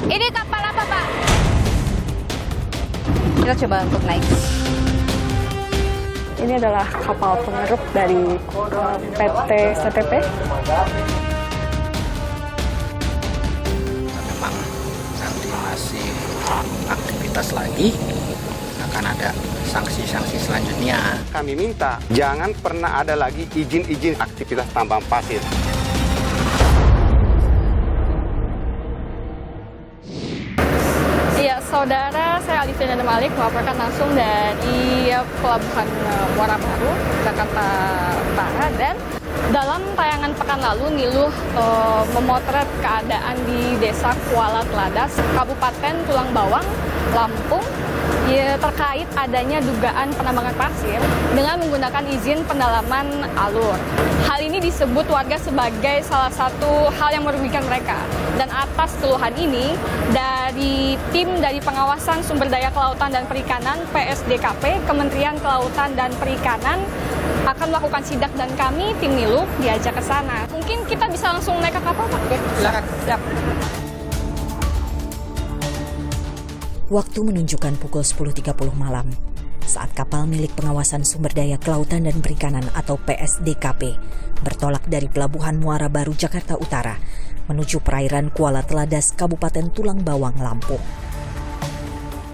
Ini kapal apa, Pak? Kita coba untuk naik. Ini adalah kapal pengeruk dari PT CTP. Memang nanti masih aktivitas lagi, akan ada sanksi-sanksi selanjutnya. Kami minta jangan pernah ada lagi izin-izin aktivitas tambang pasir. Iya, saudara, saya Alifin Malik melaporkan langsung dari Pelabuhan Muara Baru, Jakarta Utara. Dan dalam tayangan pekan lalu, Niluh memotret keadaan di Desa Kuala Teladas, Kabupaten Tulang Bawang, Lampung, terkait adanya dugaan penambangan pasir dengan menggunakan izin pendalaman alur. Hal ini disebut warga sebagai salah satu hal yang merugikan mereka. Dan atas keluhan ini, dari tim dari Pengawasan Sumber Daya Kelautan dan Perikanan PSDKP, Kementerian Kelautan dan Perikanan akan melakukan sidak dan kami, tim Niluh, diajak ke sana. Mungkin kita bisa langsung naik ke kapal, Pak? Silakan. Siap. Waktu menunjukkan pukul 10.30 malam, saat kapal milik Pengawasan Sumber Daya Kelautan dan Perikanan atau PSDKP bertolak dari Pelabuhan Muara Baru, Jakarta Utara, menuju perairan Kuala Teladas, Kabupaten Tulang Bawang, Lampung.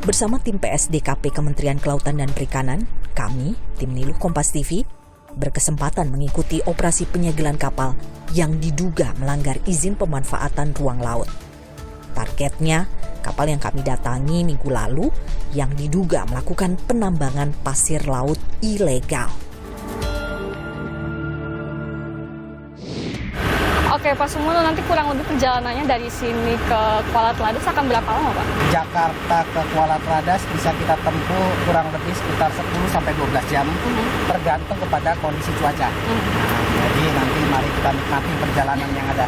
Bersama tim PSDKP Kementerian Kelautan dan Perikanan, kami, tim Niluh Kompas TV, berkesempatan mengikuti operasi penyegelan kapal yang diduga melanggar izin pemanfaatan ruang laut. Targetnya, kapal yang kami datangi minggu lalu yang diduga melakukan penambangan pasir laut ilegal. Oke, Pak Sumono, nanti kurang lebih perjalanannya dari sini ke Kuala Teladas akan berapa lama, Pak? Jakarta ke Kuala Teladas bisa kita tempuh kurang lebih sekitar 10-12 jam, tergantung kepada kondisi cuaca. Jadi nanti mari kita nikmati perjalanan yang ada.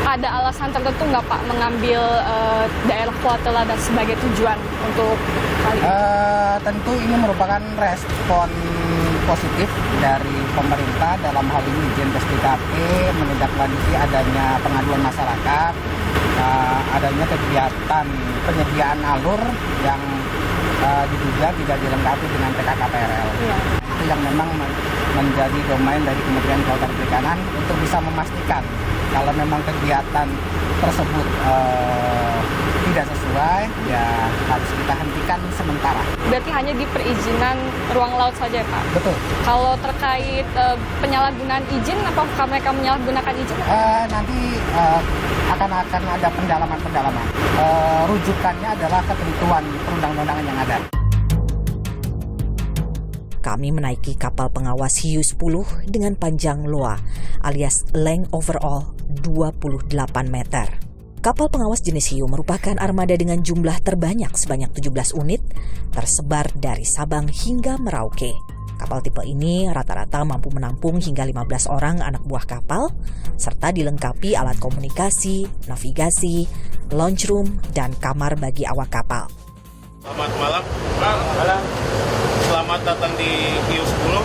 Ada alasan tertentu nggak, Pak, mengambil daerah Kuala Teladas sebagai tujuan untuk kali ini? Tentu ini merupakan respon positif dari pemerintah dalam hal ini Izin PSDKP menindaklanjuti adanya pengaduan masyarakat, adanya kegiatan penyediaan alur yang diduga tidak dilengkapi dengan PKKPRL. Iya. Itu yang memang menjadi domain dari Kementerian Kelautan dan Perikanan untuk bisa memastikan kalau memang kegiatan tersebut tidak sesuai, ya harus kita hentikan sementara. Berarti hanya di perizinan ruang laut saja, Pak? Betul. Kalau terkait penyalahgunaan izin, apakah mereka menyalahgunakan izin? Nanti akan ada pendalaman-pendalaman. Rujukannya adalah ketentuan perundang-undangan yang ada. Kami menaiki kapal pengawas Hiu 10 dengan panjang LOA alias length overall 28 meter. Kapal pengawas jenis Hiu merupakan armada dengan jumlah terbanyak sebanyak 17 unit tersebar dari Sabang hingga Merauke. Kapal tipe ini rata-rata mampu menampung hingga 15 orang anak buah kapal serta dilengkapi alat komunikasi, navigasi, launch room, dan kamar bagi awak kapal. Selamat malam. Malam. Selamat datang di Hiu 10.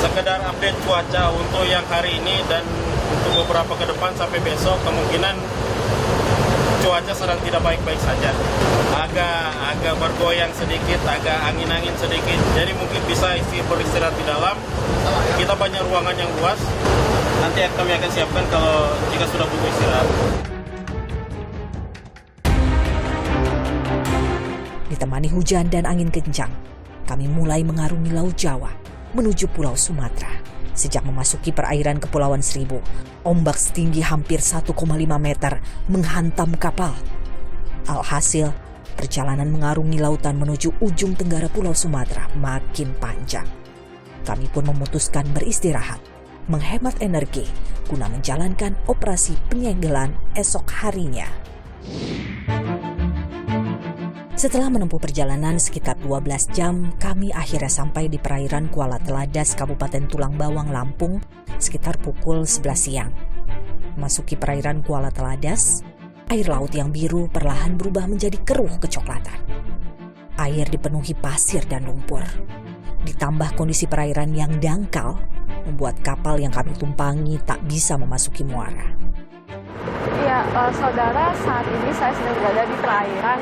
Sekedar update cuaca untuk yang hari ini dan untuk beberapa ke depan sampai besok kemungkinan cuaca sedang tidak baik-baik saja. Agak bergoyang sedikit, agak angin-angin sedikit. Jadi mungkin bisa beristirahat di dalam. Kita banyak ruangan yang luas. Nanti kami akan siapkan kalau jika sudah butuh istirahat. Ditemani hujan dan angin kencang, kami mulai mengarungi Laut Jawa menuju Pulau Sumatera. Sejak memasuki perairan Kepulauan Seribu, ombak setinggi hampir 1,5 meter menghantam kapal. Alhasil, perjalanan mengarungi lautan menuju ujung tenggara Pulau Sumatera makin panjang. Kami pun memutuskan beristirahat, menghemat energi guna menjalankan operasi penyegelan esok harinya. Setelah menempuh perjalanan sekitar 12 jam, kami akhirnya sampai di perairan Kuala Teladas, Kabupaten Tulang Bawang, Lampung, sekitar pukul 11 siang. Masuki perairan Kuala Teladas, air laut yang biru perlahan berubah menjadi keruh kecoklatan. Air dipenuhi pasir dan lumpur. Ditambah kondisi perairan yang dangkal, membuat kapal yang kami tumpangi tak bisa memasuki muara. Ya, saudara, saat ini saya sedang berada di perairan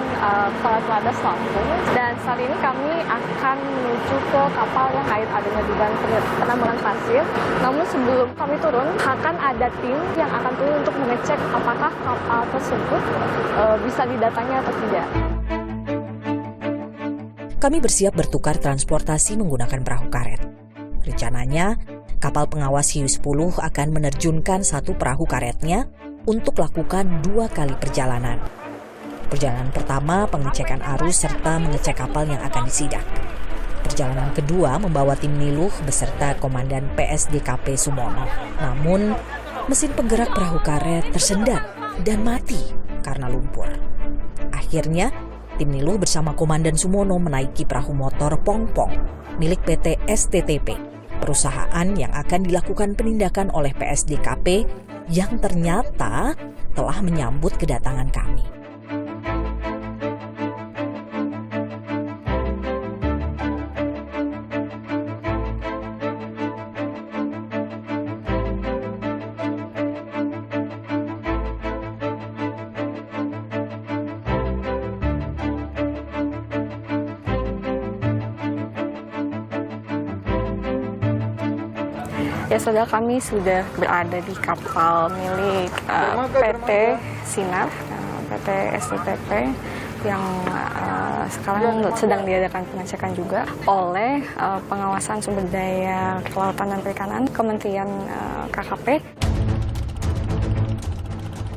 Selat Ladas Lampung, dan saat ini kami akan menuju ke kapal yang kait adanya dugaan penambangan pasir. Namun sebelum kami turun, akan ada tim yang akan turun untuk mengecek apakah kapal tersebut bisa didatangi atau tidak. Kami bersiap bertukar transportasi menggunakan perahu karet. Rencananya, kapal pengawas Hiu 10 akan menerjunkan satu perahu karetnya untuk lakukan 2 kali perjalanan. Perjalanan pertama pengecekan arus serta mengecek kapal yang akan disidak. Perjalanan kedua membawa tim Niluh beserta Komandan PSDKP Sumono. Namun, mesin penggerak perahu karet tersendat dan mati karena lumpur. Akhirnya, tim Niluh bersama Komandan Sumono menaiki perahu motor Pongpong milik PT STTP, perusahaan yang akan dilakukan penindakan oleh PSDKP yang ternyata telah menyambut kedatangan kami. Ya, saudara, kami sudah berada di kapal milik PT Sinar, PT STTP, yang sekarang sedang diadakan pengecekan juga oleh Pengawasan Sumber Daya Kelautan dan Perikanan Kementerian KKP.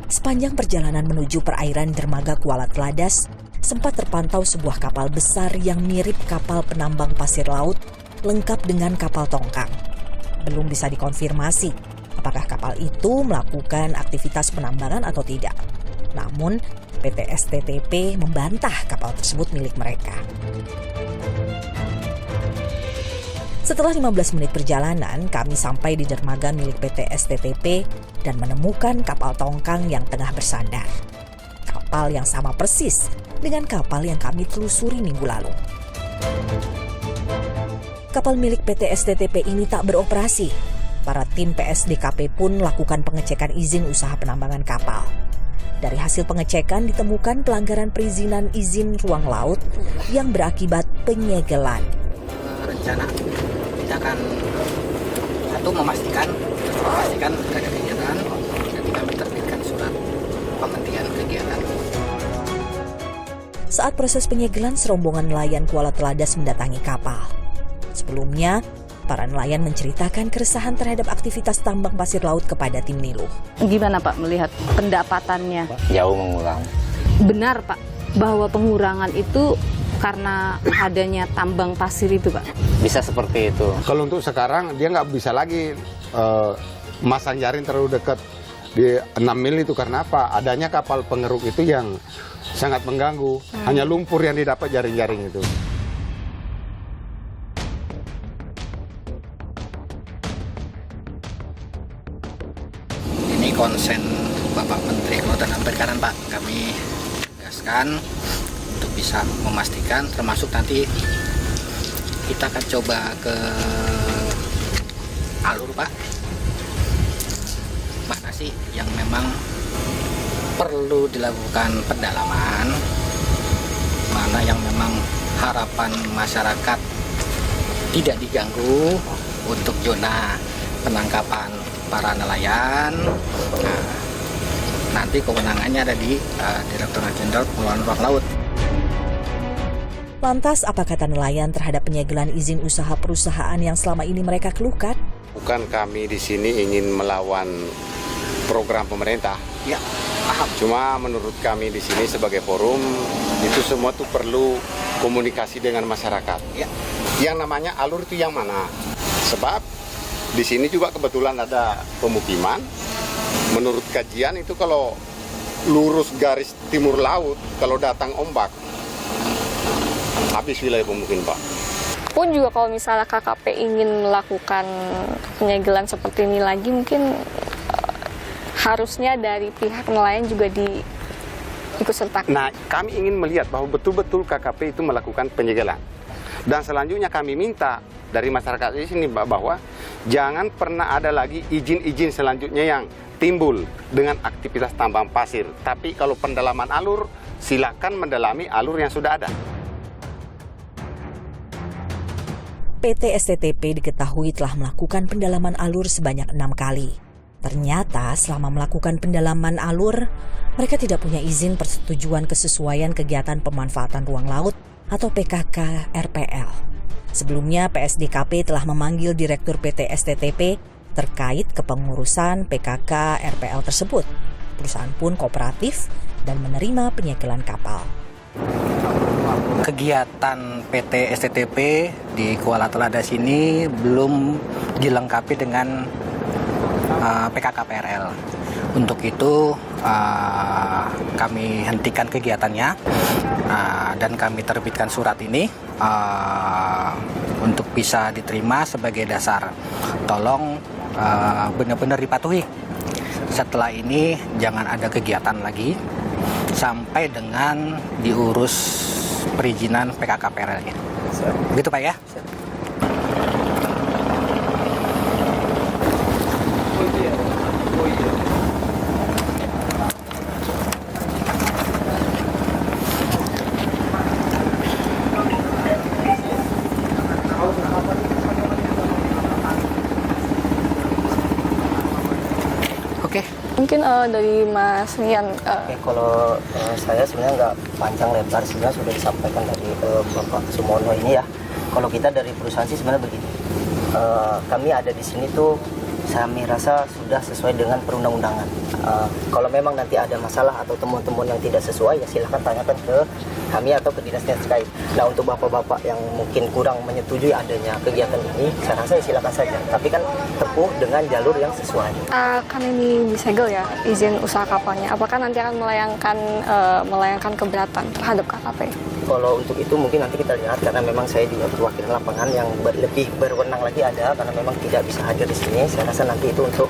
Sepanjang perjalanan menuju perairan dermaga Kuala Teladas, sempat terpantau sebuah kapal besar yang mirip kapal penambang pasir laut, lengkap dengan kapal tongkang. Belum bisa dikonfirmasi apakah kapal itu melakukan aktivitas penambangan atau tidak. Namun, PT STTP membantah kapal tersebut milik mereka. Setelah 15 menit perjalanan, kami sampai di dermaga milik PT STTP dan menemukan kapal tongkang yang tengah bersandar. Kapal yang sama persis dengan kapal yang kami telusuri minggu lalu. Kapal milik PT STTP ini tak beroperasi. Para tim PSDKP pun lakukan pengecekan izin usaha penambangan kapal. Dari hasil pengecekan ditemukan pelanggaran perizinan izin ruang laut yang berakibat penyegelan. Rencana kita akan memastikan ada kegiatan, dan kami terbitkan surat penghentian kegiatan. Saat proses penyegelan, serombongan nelayan Kuala Teladas mendatangi kapal. Sebelumnya, para nelayan menceritakan keresahan terhadap aktivitas tambang pasir laut kepada tim Niluh. Gimana Pak melihat pendapatannya? Jauh mengulang. Benar Pak, bahwa pengurangan itu karena adanya tambang pasir itu Pak? Bisa seperti itu. Kalau untuk sekarang dia nggak bisa lagi masang jaring terlalu dekat di 6 mil itu karena apa? Adanya kapal pengeruk itu yang sangat mengganggu. Hanya lumpur yang didapat jaring-jaring itu. Ini konsen Bapak Menteri Kelautan dan Perikanan, Pak. Kami tegaskan untuk bisa memastikan, termasuk nanti kita akan coba ke alur, Pak. Mana sih yang memang perlu dilakukan pendalaman, mana yang memang harapan masyarakat tidak diganggu untuk zona penangkapan para nelayan. Nah, nanti kewenangannya ada di Direktorat Jenderal Pengelolaan Ruang Laut. Lantas, apa kata nelayan terhadap penyegelan izin usaha perusahaan yang selama ini mereka keluhkan? Bukan kami di sini ingin melawan program pemerintah. Ya, paham. Cuma menurut kami di sini sebagai forum, itu semua tuh perlu komunikasi dengan masyarakat. Ya. Yang namanya alur itu yang mana? Sebab di sini juga kebetulan ada pemukiman. Menurut kajian itu kalau lurus garis timur laut, kalau datang ombak, habis wilayah pemukiman, Pak. Pun juga kalau misalnya KKP ingin melakukan penyegelan seperti ini lagi, mungkin harusnya dari pihak nelayan juga diikut sertakan. Nah, kami ingin melihat bahwa betul-betul KKP itu melakukan penyegelan. Dan selanjutnya kami minta dari masyarakat di sini bahwa jangan pernah ada lagi izin-izin selanjutnya yang timbul dengan aktivitas tambang pasir. Tapi kalau pendalaman alur, silakan mendalami alur yang sudah ada. PT STTP diketahui telah melakukan pendalaman alur sebanyak 6 kali. Ternyata selama melakukan pendalaman alur, mereka tidak punya izin persetujuan kesesuaian kegiatan pemanfaatan ruang laut atau PKK RPL. Sebelumnya PSDKP telah memanggil Direktur PT STTP terkait kepengurusan PKK RPL tersebut. Perusahaan pun kooperatif dan menerima penyegelan kapal. Kegiatan PT STTP di Kuala Teladas ini belum dilengkapi dengan PKK PRL. Untuk itu kami hentikan kegiatannya dan kami terbitkan surat ini untuk bisa diterima sebagai dasar. Tolong benar-benar dipatuhi. Setelah ini jangan ada kegiatan lagi sampai dengan diurus perizinan PKK PRL-nya. Begitu Pak ya? Oke. Mungkin dari Mas Rian, Oke, kalau saya sebenarnya nggak panjang lebar, sebenarnya sudah disampaikan dari Bapak Sumono ini ya. Kalau kita dari perusahaan sih sebenarnya begini, kami ada di sini tuh kami rasa sudah sesuai dengan perundang-undangan. Kalau memang nanti ada masalah atau temuan-temuan yang tidak sesuai, ya silahkan tanyakan ke kami atau ke dinas terkait. Nah, untuk bapak-bapak yang mungkin kurang menyetujui adanya kegiatan ini, saya rasa ya silakan saja. Tapi kan tempuh dengan jalur yang sesuai. kan ini disegel ya izin usaha kapalnya. Apakah nanti akan melayangkan keberatan terhadap KKP? Kalau untuk itu mungkin nanti kita lihat, karena memang saya di perwakilan lapangan yang lebih berwenang lagi ada, karena memang tidak bisa hadir di sini. Saya rasa nanti itu untuk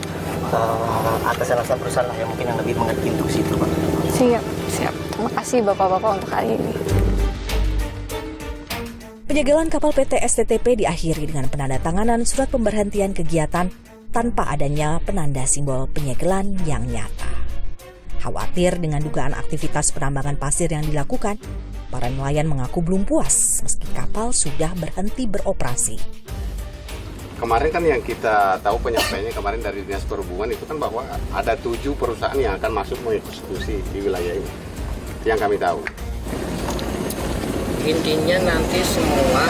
atasan-atasan perusahaan lah yang mungkin yang lebih mengerti untuk situ, Pak. Siap. Terima kasih Bapak-Bapak untuk hari ini. Penyegelan kapal PT STTP diakhiri dengan penandatanganan surat pemberhentian kegiatan tanpa adanya penanda simbol penyegelan yang nyata. Khawatir dengan dugaan aktivitas penambangan pasir yang dilakukan, para nelayan mengaku belum puas meski kapal sudah berhenti beroperasi. Kemarin kan yang kita tahu penyampaiannya kemarin dari Dinas Perhubungan itu kan bahwa ada 7 perusahaan yang akan masuk mengeksekusi di wilayah ini. Itu yang kami tahu. Intinya nanti semua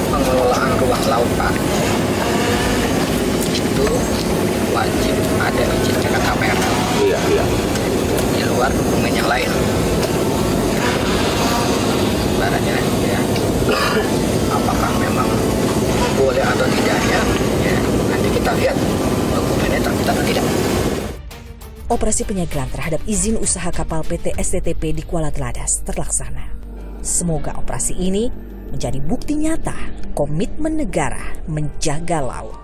pengelolaan ruang laut Pak itu wajib ada izin PKK PRL. Iya. Di luar dokumen yang lain. Ibaratnya ya, apakah memang boleh atau tidak ya nanti kita lihat dokumennya terbit atau tidak. Operasi penyegelan terhadap izin usaha kapal PT STTP di Kuala Teladas terlaksana. Semoga operasi ini menjadi bukti nyata komitmen negara menjaga laut.